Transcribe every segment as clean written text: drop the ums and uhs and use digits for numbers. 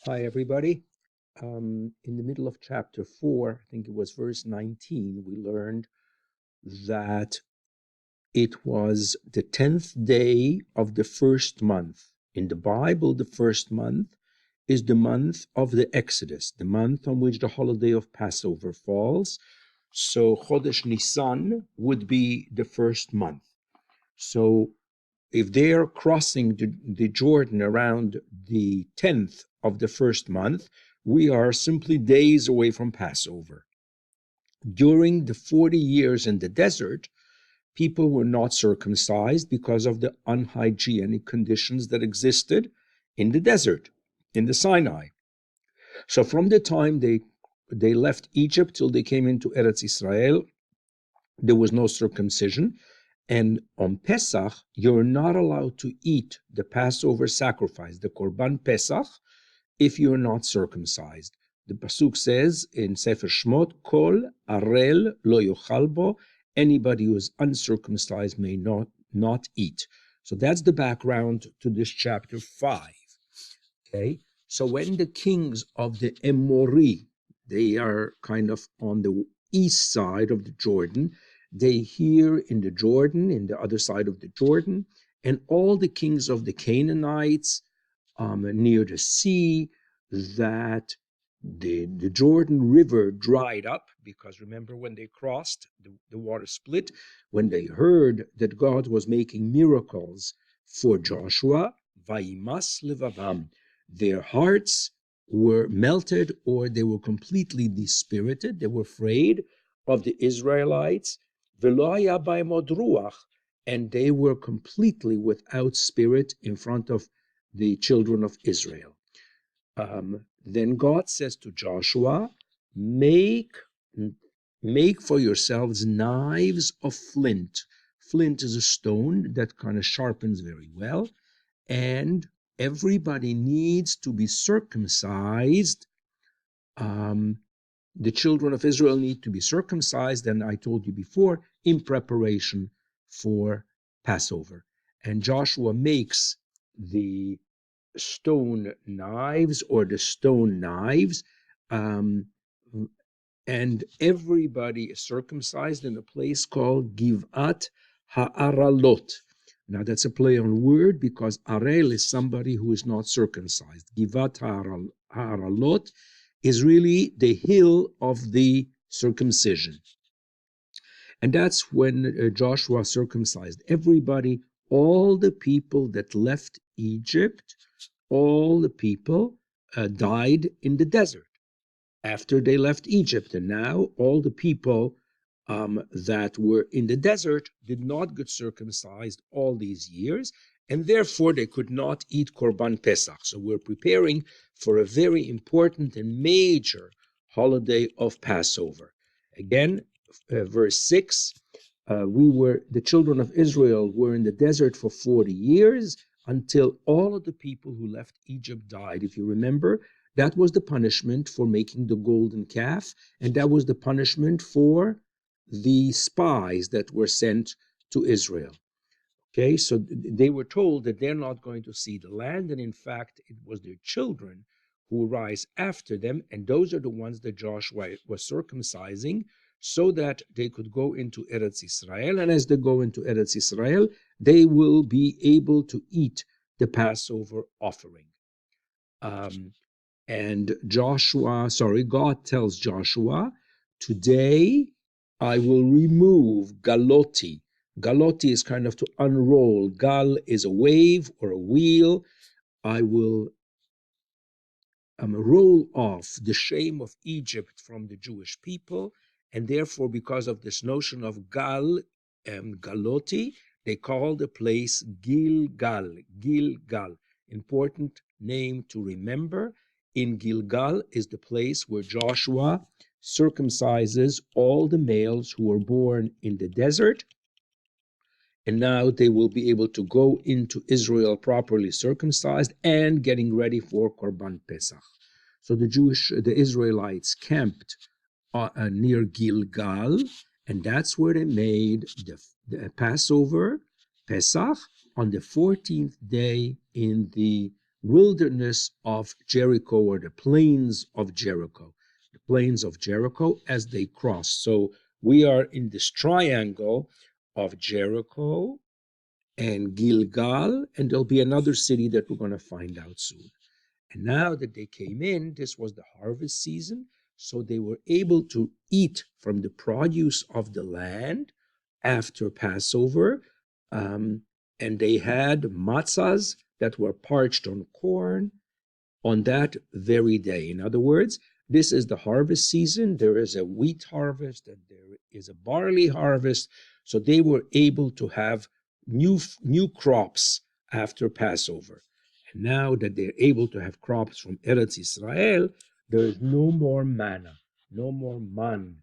Hi, everybody. In the middle of chapter 4, I think it was verse 19, we learned that it was the 10th day of the first month. In the Bible, the first month is the month of the Exodus, the month on which the holiday of Passover falls. So Chodesh Nisan would be the first month. So if they are crossing the Jordan around the 10th of the first month, we are simply days away from Passover. During the 40 years in the desert, people were not circumcised because of the unhygienic conditions that existed in the desert, in the Sinai. So from the time they left Egypt till they came into Eretz Israel, there was no circumcision. And on Pesach, you're not allowed to eat the Passover sacrifice, the Korban Pesach, if you're not circumcised. The Pasuk says in Sefer Shmot, Kol arel lo yochalbo, anybody who is uncircumcised may not eat. So that's the background to this chapter 5. Okay, so when the kings of the Emori, they are kind of on the east side of the Jordan, they hear in the Jordan, in the other side of the Jordan, and all the kings of the Canaanites near the sea, that the Jordan River dried up, because remember when they crossed, the water split. When they heard that God was making miracles for Joshua, Vayimas levavam, their hearts were melted, or they were completely dispirited. They were afraid of the Israelites. V'lo haya b'hem od ruach, and they were completely without spirit in front of the children of Israel. Then God says to Joshua, make for yourselves knives of flint. Flint is a stone that kind of sharpens very well, and everybody needs to be circumcised. The children of Israel need to be circumcised, and I told you before, in preparation for Passover. And Joshua makes the stone knives, or the stone knives, and everybody is circumcised in a place called Givat Ha'aralot. Now that's a play on word, because Arel is somebody who is not circumcised. Givat Ha'aralot is really the hill of the circumcision. And that's when Joshua circumcised everybody, all the people that left Egypt. All the people died in the desert after they left Egypt. And now all the people that were in the desert did not get circumcised all these years, and therefore they could not eat Korban Pesach. So we're preparing for a very important and major holiday of Passover. Again, verse 6, the children of Israel were in the desert for 40 years until all of the people who left Egypt died. If you remember, that was the punishment for making the golden calf, and that was the punishment for the spies that were sent to Israel. Okay, so they were told that they're not going to see the land, and in fact, it was their children who rise after them, and those are the ones that Joshua was circumcising so that they could go into Eretz Israel. And as they go into Eretz Israel, they will be able to eat the Passover offering. And God tells Joshua, today I will remove galoti. Galoti is kind of to unroll. Gal is a wave or a wheel. I will roll off the shame of Egypt from the Jewish people. And therefore, because of this notion of Gal and Galoti, they call the place Gilgal. Gilgal, important name to remember. In Gilgal is the place where Joshua circumcises all the males who were born in the desert, and now they will be able to go into Israel properly circumcised and getting ready for Korban Pesach. So the Israelites camped near Gilgal, and that's where they made the Passover, Pesach, on the 14th day in the wilderness of Jericho, or the plains of Jericho. The plains of Jericho as they cross. So we are in this triangle of Jericho and Gilgal, and there'll be another city that we're going to find out soon. And now that they came in, this was the harvest season, so they were able to eat from the produce of the land after Passover. And they had matzahs that were parched on corn on that very day. In other words, this is the harvest season. There is a wheat harvest and there is a barley harvest. So they were able to have new crops after Passover. And now that they're able to have crops from Eretz Israel, there is no more manna, no more man.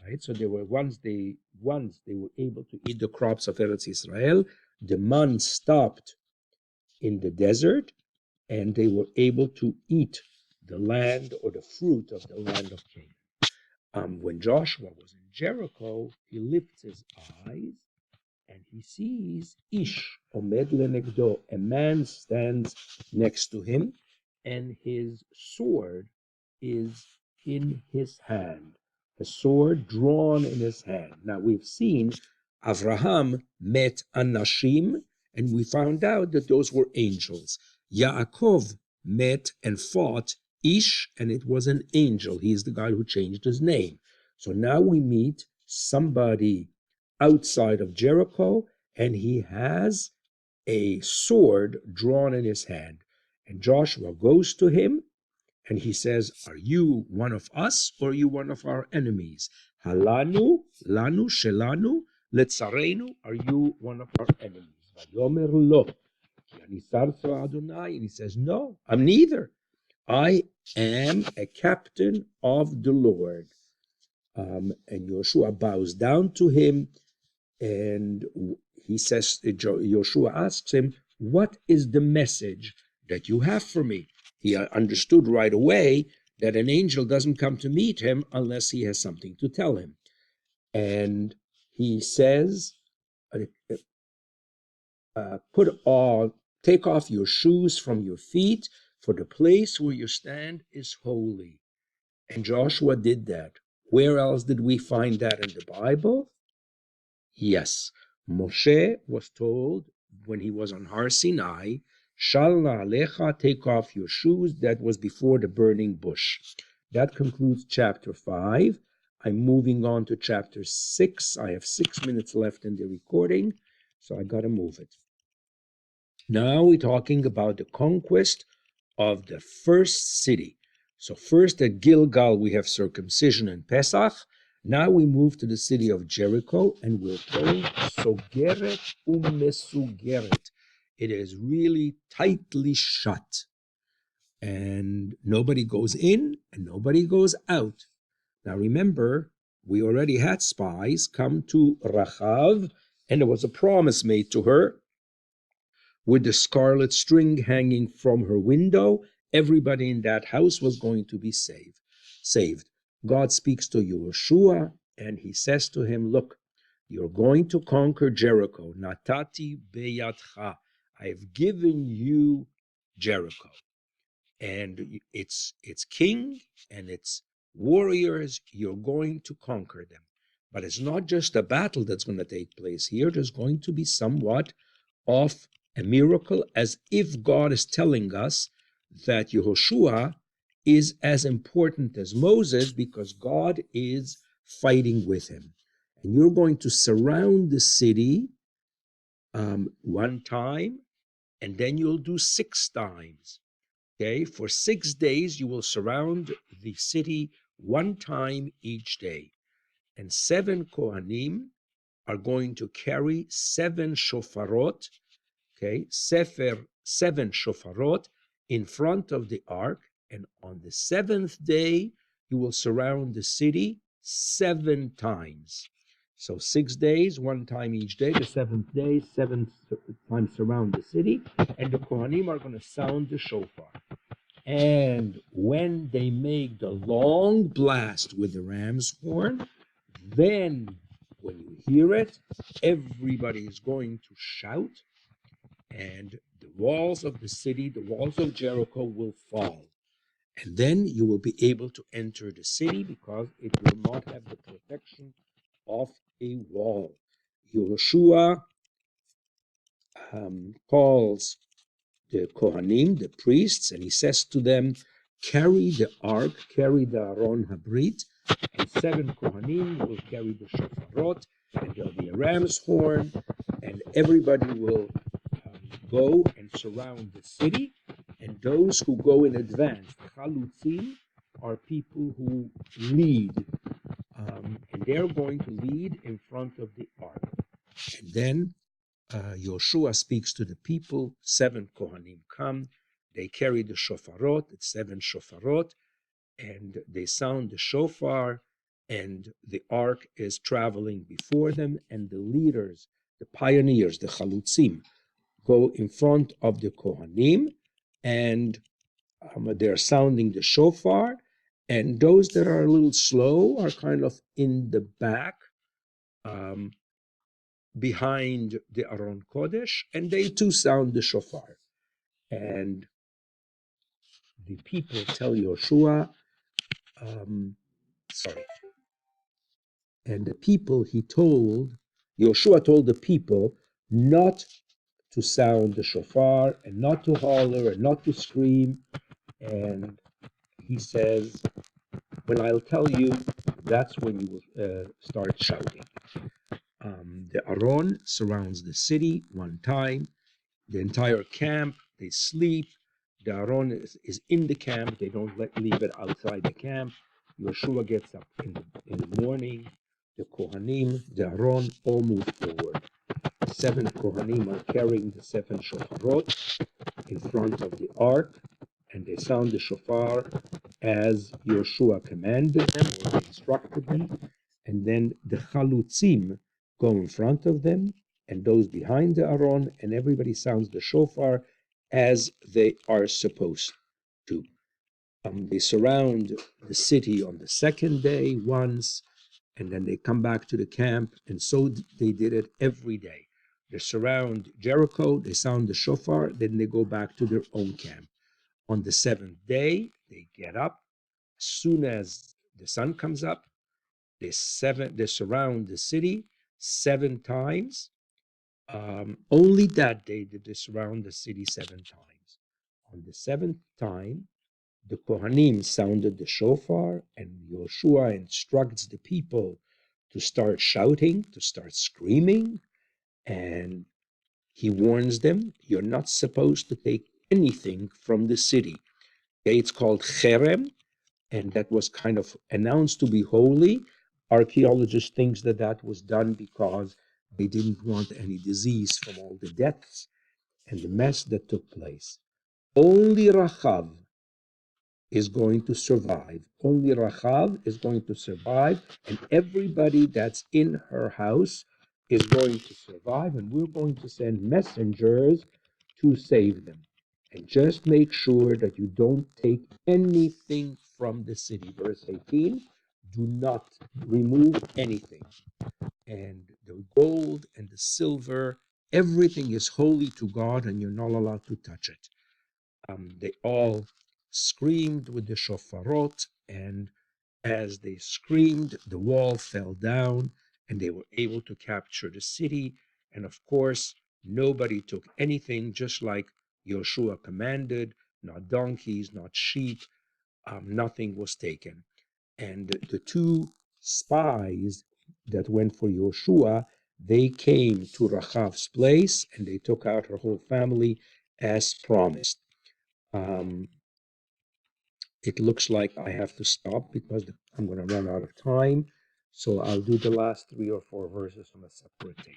Right? So they were once they were able to eat the crops of Eretz Israel, the man stopped in the desert, and they were able to eat the land or the fruit of the land of Canaan. When Joshua was in Jericho, he lifts his eyes and he sees Ish Omed Lenegdo, a man stands next to him, and his sword is in his hand, a sword drawn in his hand. Now we've seen Avraham met Anashim, and we found out that those were angels. Yaakov met and fought Ish, and it was an angel. He is the guy who changed his name. So now we meet somebody outside of Jericho, and he has a sword drawn in his hand. And Joshua goes to him and he says, "Are you one of us or are you one of our enemies? Halanu, lanu, shelanu, letzarenu, are you one of our enemies?" Vayomer lo, ki ani sarso Adonai. And he says, "No, I'm neither. I am a captain of the Lord." And Joshua bows down to him, and he says, Joshua asks him, "What is the message that you have for me?" He understood right away that an angel doesn't come to meet him unless he has something to tell him. And he says, take off your shoes from your feet, for the place where you stand is holy. And Joshua did that. Where else did we find that in the Bible? Yes, Moshe was told when he was on Har Sinai, Shal Na'alecha, take off your shoes. That was before the burning bush. That concludes chapter 5. I'm moving on to chapter 6. I have 6 minutes left in the recording, so I got to move it. Now we're talking about the conquest of the first city. So first at Gilgal we have circumcision and Pesach. Now we move to the city of Jericho, and we're told Sogeret Umesugeret. It is really tightly shut, and nobody goes in and nobody goes out. Now remember, we already had spies come to Rachav, and there was a promise made to her with the scarlet string hanging from her window. Everybody in that house was going to be saved. God speaks to Yehoshua, and he says to him, "Look, you're going to conquer Jericho. Natati beyatcha. I've given you Jericho, and its king and its warriors. You're going to conquer them. But it's not just a battle that's going to take place here. There's going to be somewhat of a miracle, as if God is telling us that Yehoshua is as important as Moses because God is fighting with him. And you're going to surround the city one time, and then you'll do 6 times. Okay, for 6 days you will surround the city one time each day. And 7 Kohanim are going to carry 7 shofarot, okay, 7 shofarot in front of the ark, and on the 7th day you will surround the city 7 times. So 6 days, one time each day. The 7th day, 7 times surround the city, and the Kohanim are going to sound the shofar. And when they make the long blast with the ram's horn, then when you hear it, everybody is going to shout, and the walls of the city, the walls of Jericho will fall. And then you will be able to enter the city because it will not have the protection of a wall. Yehoshua calls the Kohanim, the priests, and he says to them, carry the ark, carry the Aron Habrit, and 7 Kohanim will carry the shofarot, and there'll be a ram's horn, and everybody will go and surround the city, and those who go in advance, chalutzim, are people who lead, and they're going to lead in front of the ark. And then Yoshua speaks to the people, 7 Kohanim come, they carry the shofarot, it's 7 shofarot, and they sound the shofar, and the ark is traveling before them, and the leaders, the pioneers, the chalutzim, go in front of the Kohanim, and they're sounding the shofar, and those that are a little slow are kind of in the back, behind the Aron Kodesh, and they too sound the shofar. And the people tell Yoshua, and the people Yoshua told the people not to sound the shofar and not to holler and not to scream. And he says, when I'll tell you, that's when you will start shouting. The Aron surrounds the city one time. The entire camp, they sleep. The Aron is in the camp. They don't leave it outside the camp. Yoshua gets up in the morning. The Kohanim, the Aron, all move forward. 7 Kohanim are carrying the 7 shofarot in front of the ark, and they sound the shofar as Yoshua commanded them or instructed them. And then the chalutzim go in front of them, and those behind the Aron, and everybody sounds the shofar as they are supposed to. They surround the city on the second day once, and then they come back to the camp, and so they did it every day. They surround Jericho, they sound the shofar, then they go back to their own camp. On the 7th day, they get up. As soon as the sun comes up, they surround the city 7 times. Only that day did they surround the city 7 times. On the 7th time, the Kohanim sounded the shofar, and Yoshua instructs the people to start shouting, to start screaming, and he warns them, you're not supposed to take anything from the city. Okay, it's called cherem, and that was kind of announced to be holy. Archaeologists think that that was done because they didn't want any disease from all the deaths and the mess that took place. Only Rachav is going to survive. Only Rachav is going to survive, and everybody that's in her house is going to survive, and we're going to send messengers to save them. And just make sure that you don't take anything from the city. Verse 18, do not remove anything. And the gold and the silver, everything is holy to God, and you're not allowed to touch it. They all screamed with the shofarot, and as they screamed, the wall fell down, and they were able to capture the city. And of course, nobody took anything, just like Yoshua commanded, not donkeys, not sheep, nothing was taken. And the 2 spies that went for Yoshua, they came to Rachav's place, and they took out her whole family as promised. It looks like I have to stop because I'm going to run out of time. So I'll do the last 3 or 4 verses on a separate tape.